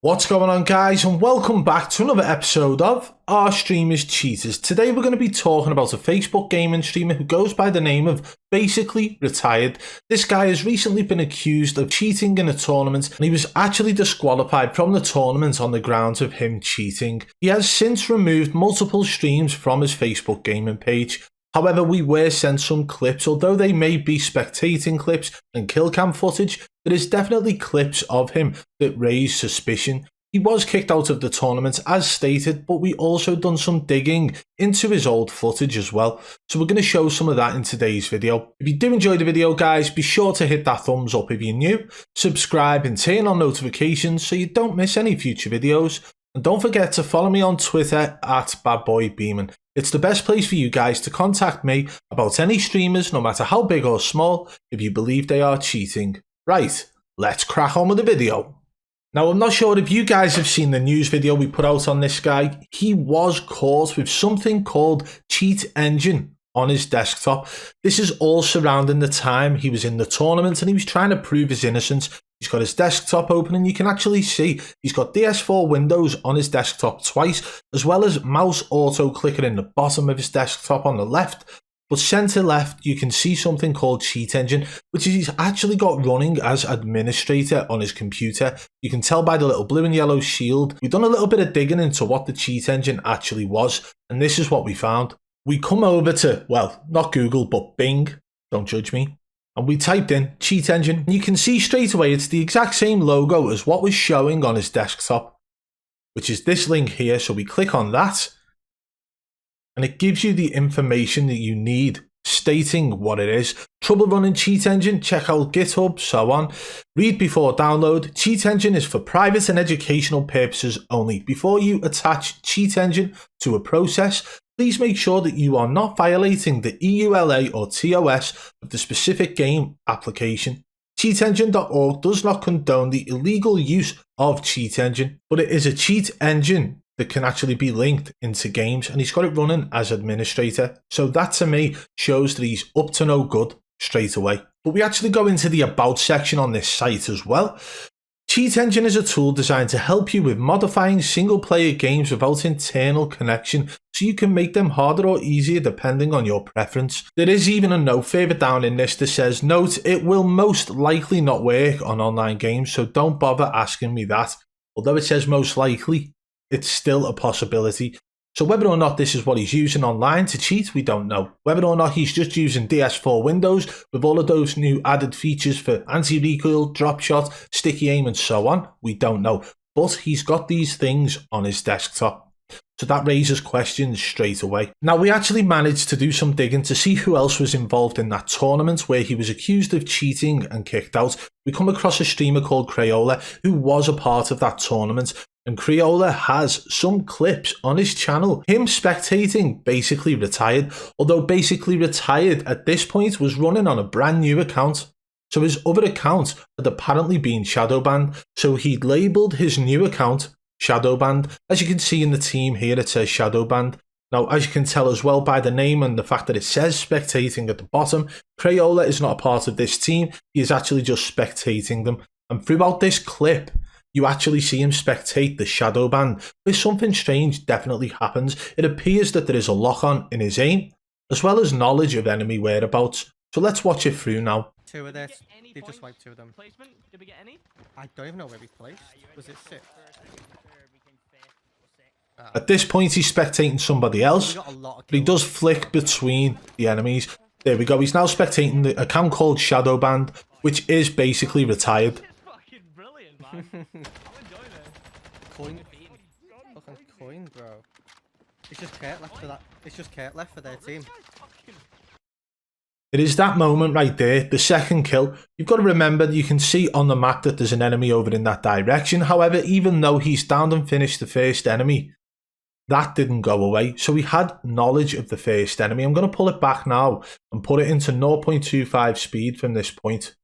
What's going on, guys, and welcome back to another episode of Our Streamers Cheaters. Today we're going to be talking about a Facebook gaming streamer who goes by the name of Basically Retired. This guy has recently been accused of cheating in a tournament, and he was actually disqualified from the tournament on the grounds of him cheating. He has since removed multiple streams from his Facebook gaming page. However, we were sent some clips. Although they may be spectating clips and kill cam footage, there is definitely clips of him that raise suspicion. He was kicked out of the tournament as stated, but we also done some digging into his old footage as well. So we're going to show some of that in today's video. If you do enjoy the video, guys, be sure to hit that thumbs up if you're new, subscribe and turn on notifications so you don't miss any future videos. And don't forget to follow me on Twitter at BadBoy Beaman. It's the best place for you guys to contact me about any streamers, no matter how big or small, if you believe they are cheating. Right, let's crack on with the video. Now, I'm not sure if you guys have seen the news video we put out on this guy. He was caught with something called Cheat Engine on his desktop. This is all surrounding the time he was in the tournament and he was trying to prove his innocence. He's got his desktop open and you can actually see he's got DS4 Windows on his desktop twice, as well as mouse auto clicker in the bottom of his desktop on the left. But center left, you can see something called Cheat Engine, which he's actually got running as administrator on his computer. You can tell by the little blue and yellow shield. We've done a little bit of digging into what the Cheat Engine actually was, and this is what we found. We come over to, well, not Google, but Bing, don't judge me. And we typed in Cheat Engine, and you can see straight away it's the exact same logo as what was showing on his desktop, which is this link here. So we click on that, and it gives you the information that you need, stating what it is. Trouble running Cheat Engine, check out GitHub, so on. Read before download. Cheat Engine is for private and educational purposes only. Before you attach Cheat Engine to a process, please make sure that you are not violating the EULA or TOS of the specific game application. CheatEngine.org does not condone the illegal use of Cheat Engine, but it is a cheat engine that can actually be linked into games, and he's got it running as administrator. So that to me shows that he's up to no good straight away. But we actually go into the about section on this site as well. Cheat Engine is a tool designed to help you with modifying single-player games without internal connection, so you can make them harder or easier depending on your preference. There is even a note further down in this that says, note, it will most likely not work on online games, so don't bother asking me that. Although it says most likely, it's still a possibility. So whether or not this is what he's using online to cheat, we don't know. Whether or not he's just using DS4 Windows with all of those new added features for anti-recoil, drop shot, sticky aim and so on, we don't know. But he's got these things on his desktop. So that raises questions straight away. Now, we actually managed to do some digging to see who else was involved in that tournament where he was accused of cheating and kicked out. We come across a streamer called Crayola who was a part of that tournament. And Crayola has some clips on his channel, him spectating Basically Retired, although Basically Retired at this point was running on a brand new account. So his other account had apparently been shadow banned, so he'd labelled his new account shadow banned. As you can see in the team here, it says shadow banned. Now, as you can tell as well by the name and the fact that it says spectating at the bottom, Crayola is not a part of this team, he is actually just spectating them. And throughout this clip, you actually see him spectate the shadow ban, where something strange definitely happens. It appears that there is a lock-on in his aim, as well as knowledge of enemy whereabouts. So let's watch it through now. Two of this. They just wiped two of them. Placement? Did we get any? I don't even know where we placed. Was it six? At this point, he's spectating somebody else, but he does flick between the enemies. There we go. He's now spectating the account called Shadow Band, which is Basically Retired. I'm enjoying it. Coin. Fucking coin, bro. It's just Kurt left for that. It's just Kurt left for their team. It is that moment right there, the second kill. You've got to remember that you can see on the map that there's an enemy over in that direction. However, even though he's downed and finished the first enemy, that didn't go away. So he had knowledge of the first enemy. I'm going to pull it back now and put it into 0.25 speed from this point.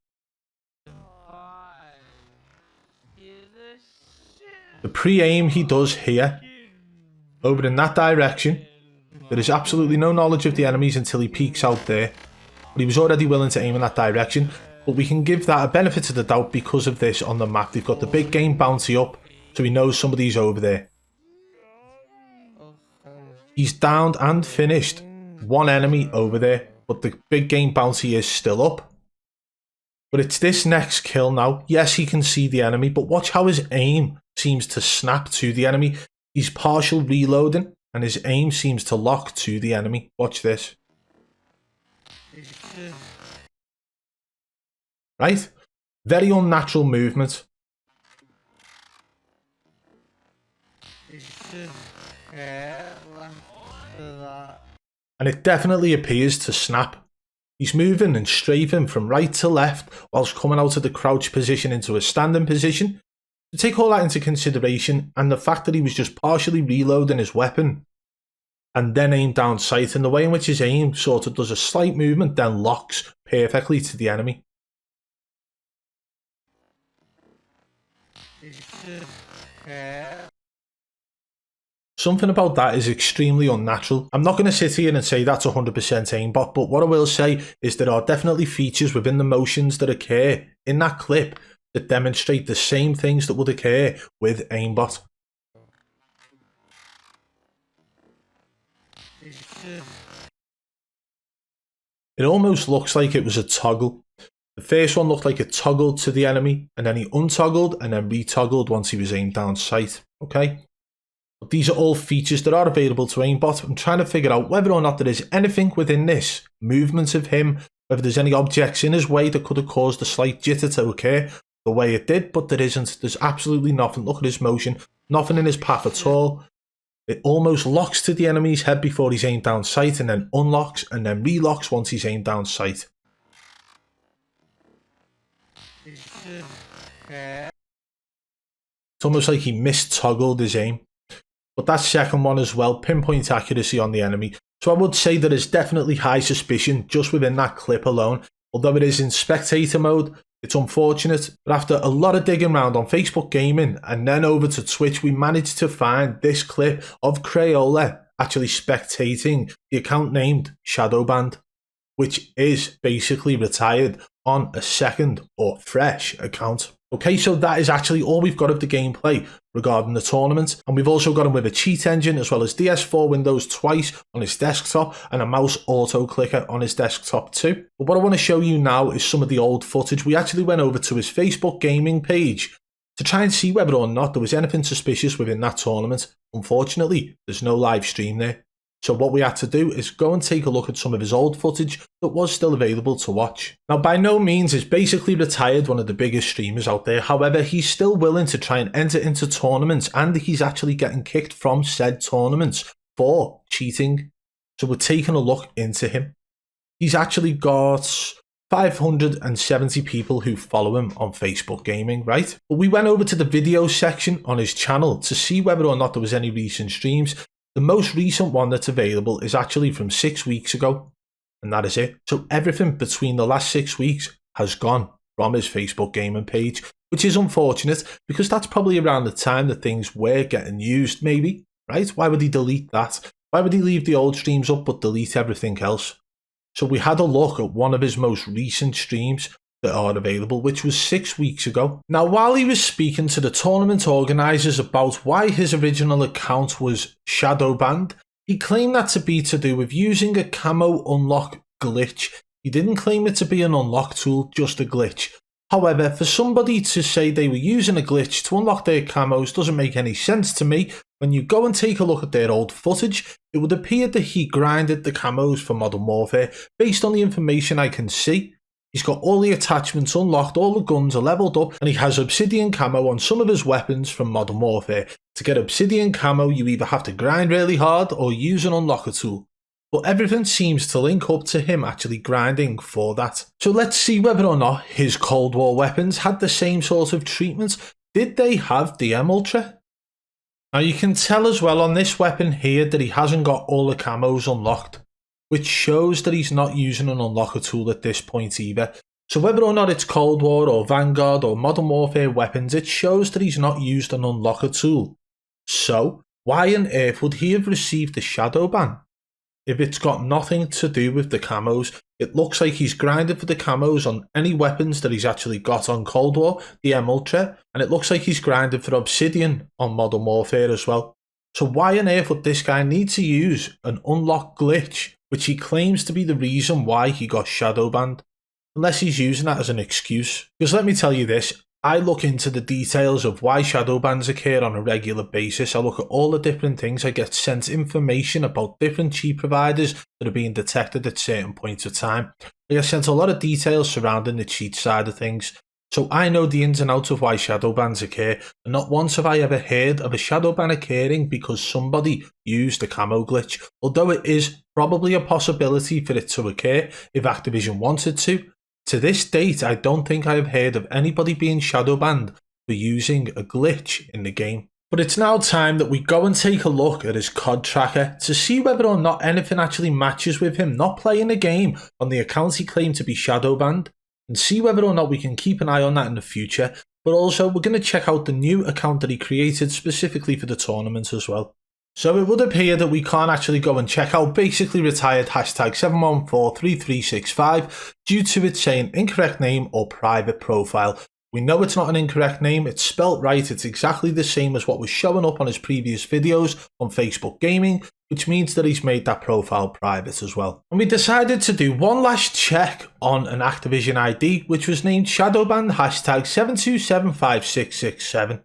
The pre-aim he does here, over in that direction, there is absolutely no knowledge of the enemies until he peeks out there. But he was already willing to aim in that direction. But we can give that a benefit of the doubt because of this on the map. They've got the big game bounty up. So he knows somebody's over there. Oh, He's downed and finished one enemy over there, but the big game bounty is still up. But it's this next kill now. Yes, he can see the enemy, but watch how his aim seems to snap to the enemy. He's partial reloading and his aim seems to lock to the enemy. Watch this. Right? Very unnatural movement. And it definitely appears to snap. He's moving and strafing from right to left whilst coming out of the crouch position into a standing position. To take all that into consideration and the fact that he was just partially reloading his weapon and then aim down sight, and the way in which his aim sort of does a slight movement then locks perfectly to the enemy. Something about that is extremely unnatural. I'm not going to sit here and say that's 100% aimbot, but what I will say is there are definitely features within the motions that occur in that clip that demonstrate the same things that would occur with aimbot. It almost looks like it was a toggle. The first one looked like it toggled to the enemy, and then he untoggled and then retoggled once he was aimed down sight. Okay? But these are all features that are available to aimbot. I'm trying to figure out whether or not there is anything within this movement of him, whether there's any objects in his way that could have caused a slight jitter to occur the way it did, but there isn't. There's absolutely nothing. Look at his motion, nothing in his path at all. It almost locks to the enemy's head before he's aimed down sight, and then unlocks and then relocks once he's aimed down sight. It's almost like he mistoggled his aim. But that second one as well, pinpoint accuracy on the enemy. So I would say there is definitely high suspicion just within that clip alone. Although it is in spectator mode, it's unfortunate. But after a lot of digging around on Facebook Gaming and then over to Twitch, we managed to find this clip of Crayola actually spectating the account named Shadowband, which is basically retired on a second or fresh account. Okay, so that is actually all we've got of the gameplay regarding the tournament. And we've also got him with a cheat engine as well as DS4 Windows twice on his desktop and a mouse auto clicker on his desktop too. But what I want to show you now is some of the old footage. We actually went over to his Facebook gaming page to try and see whether or not there was anything suspicious within that tournament. Unfortunately, there's no live stream there. So what we had to do is go and take a look at some of his old footage that was still available to watch. Now, by no means is basically retired one of the biggest streamers out there. However, he's still willing to try and enter into tournaments, and he's actually getting kicked from said tournaments for cheating. So we're taking a look into him. He's actually got 570 people who follow him on Facebook Gaming, right? But we went over to the video section on his channel to see whether or not there was any recent streams. The most recent one that's available is actually from 6 weeks ago, and that is it. So everything between the last 6 weeks has gone from his Facebook gaming page, which is unfortunate because that's probably around the time that things were getting used, maybe, right? Why would he delete that? Why would he leave the old streams up but delete everything else? So we had a look at one of his most recent streams that are available, which was 6 weeks ago. Now, while he was speaking to the tournament organisers about why his original account was shadow banned, he claimed that to be to do with using a camo unlock glitch. He didn't claim it to be an unlock tool, just a glitch. However, for somebody to say they were using a glitch to unlock their camos doesn't make any sense to me. When you go and take a look at their old footage, it would appear that he grinded the camos for Modern Warfare based on the information I can see. He's got all the attachments unlocked, all the guns are leveled up, and he has obsidian camo on some of his weapons from Modern Warfare. To get obsidian camo, you either have to grind really hard or use an unlocker tool. But everything seems to link up to him actually grinding for that. So let's see whether or not his Cold War weapons had the same sort of treatment. Did they have DM Ultra? Now you can tell as well on this weapon here that he hasn't got all the camos unlocked, which shows that he's not using an unlocker tool at this point either. So whether or not it's Cold War or Vanguard or Modern Warfare weapons, it shows that he's not used an unlocker tool. So why on earth would he have received a shadow ban? if it's got nothing to do with the camos. It looks like he's grinded for the camos on any weapons that he's actually got on Cold War, the M-Ultra, and it looks like he's grinded for Obsidian on Modern Warfare as well. So why on earth would this guy need to use an unlock glitch, which he claims to be the reason why he got shadow banned? Unless he's using that as an excuse. Because let me tell you this, I look into the details of why shadow bans occur on a regular basis. I look at all the different things. I get sent information about different cheat providers that are being detected at certain points of time. I get sent a lot of details surrounding the cheat side of things. So I know the ins and outs of why shadow bans occur, and not once have I ever heard of a shadow ban occurring because somebody used a camo glitch, although it is probably a possibility for it to occur if Activision wanted to. To this date, I don't think I have heard of anybody being shadow banned for using a glitch in the game. But it's now time that we go and take a look at his COD tracker to see whether or not anything actually matches with him not playing the game on the account he claimed to be shadow banned, and see whether or not we can keep an eye on that in the future. But also, we're going to check out the new account that he created specifically for the tournament as well. So it would appear that we can't actually go and check out basically retired hashtag 7143365 due to it saying incorrect name or private profile. We know it's not an incorrect name, it's spelt right, it's exactly the same as what was showing up on his previous videos on Facebook Gaming, which means that he's made that profile private as well. And we decided to do one last check on an Activision ID, which was named Shadowban hashtag 7275667.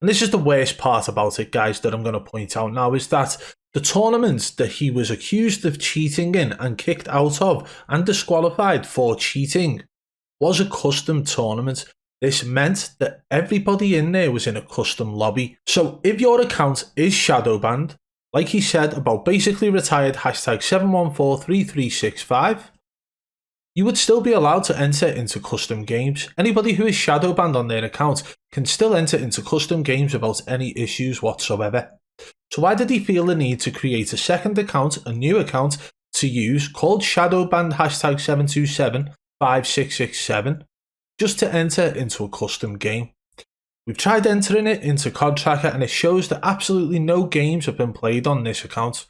And this is the worst part about it, guys, that I'm going to point out now, is that the tournament that he was accused of cheating in and kicked out of and disqualified for cheating was a custom tournament. This meant that everybody in there was in a custom lobby. So if your account is shadow banned, like he said about basically retired hashtag 7143365, you would still be allowed to enter into custom games. Anybody who is shadow banned on their account can still enter into custom games without any issues whatsoever. So why did he feel the need to create a second account, a new account to use called shadow banned hashtag 7275667 just to enter into a custom game? We've tried entering it into COD Tracker and it shows that absolutely no games have been played on this account.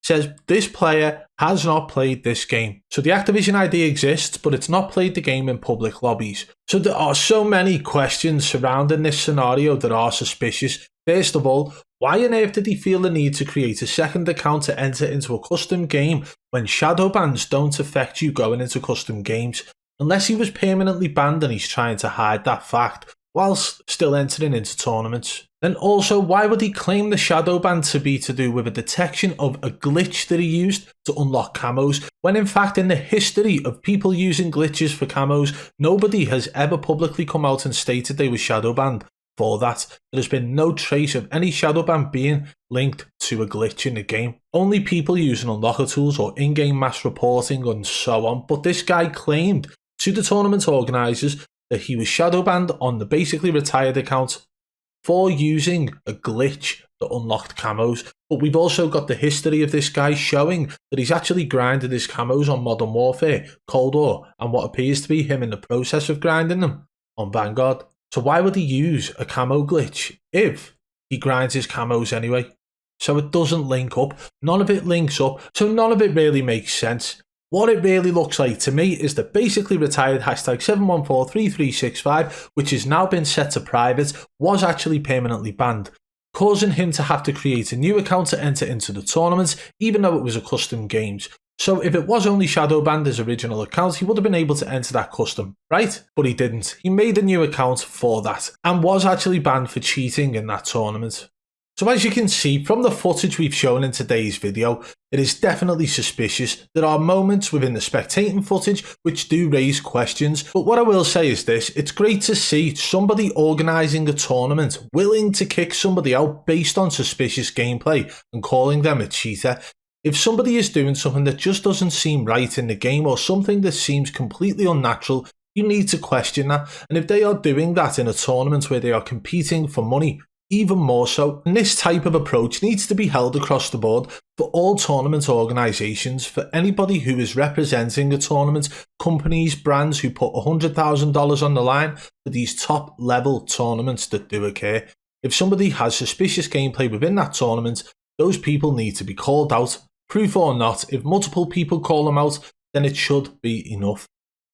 It says this player has not played this game. So the Activision ID exists, but it's not played the game in public lobbies. So there are so many questions surrounding this scenario that are suspicious. First of all, why on earth did he feel the need to create a second account to enter into a custom game when shadow bans don't affect you going into custom games? Unless he was permanently banned and he's trying to hide that fact whilst still entering into tournaments. And also, why would he claim the shadow ban to be to do with a detection of a glitch that he used to unlock camos, when in fact in the history of people using glitches for camos, nobody has ever publicly come out and stated they were shadow banned for that. There has been no trace of any shadow ban being linked to a glitch in the game. Only people using unlocker tools or in-game mass reporting and so on. But this guy claimed to the tournament organisers that he was shadow banned on the basically retired account for using a glitch that unlocked camos. But we've also got the history of this guy showing that he's actually grinded his camos on Modern Warfare, Cold War, and what appears to be him in the process of grinding them on Vanguard. So why would he use a camo glitch if he grinds his camos anyway? So it doesn't link up. None of it links up. So none of it really makes sense. What it really looks like to me is that basically retired hashtag 7143365, which has now been set to private, was actually permanently banned, causing him to have to create a new account to enter into the tournament, even though it was a custom games. So if it was only shadow banned his original account, he would have been able to enter that custom, right? But he didn't. He made a new account for that and was actually banned for cheating in that tournament. So as you can see from the footage we've shown in today's video, it is definitely suspicious. There are moments within the spectating footage which do raise questions, but what I will say is this: it's great to see somebody organising a tournament willing to kick somebody out based on suspicious gameplay and calling them a cheater. If somebody is doing something that just doesn't seem right in the game or something that seems completely unnatural, you need to question that. And if they are doing that in a tournament where they are competing for money, even more so. And this type of approach needs to be held across the board for all tournament organisations, for anybody who is representing a tournament, companies, brands who put $100,000 on the line for these top level tournaments that do occur. If somebody has suspicious gameplay within that tournament, those people need to be called out Proof or not, if multiple people call him out, then it should be enough.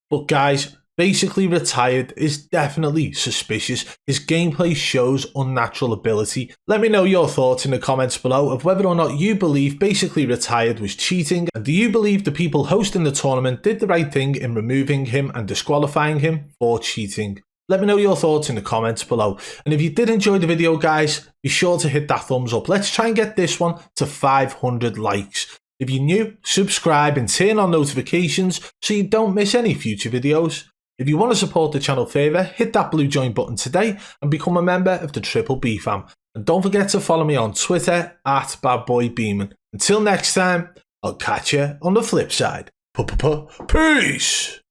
But guys, basically retired is definitely suspicious. His gameplay shows unnatural ability. Let me know your thoughts in the comments below of whether or not you believe basically retired was cheating, and do you believe the people hosting the tournament did the right thing in removing him and disqualifying him for cheating? Let me know your thoughts in the comments below. And if you did enjoy the video, guys, be sure to hit that thumbs up. Let's try and get this one to 500 likes. If you're new, subscribe and turn on notifications so you don't miss any future videos. If you want to support the channel further, hit that blue join button today and become a member of the Triple B fam. And don't forget to follow me on Twitter at BadBoy Beaman. Until next time, I'll catch you on the flip side. Peace!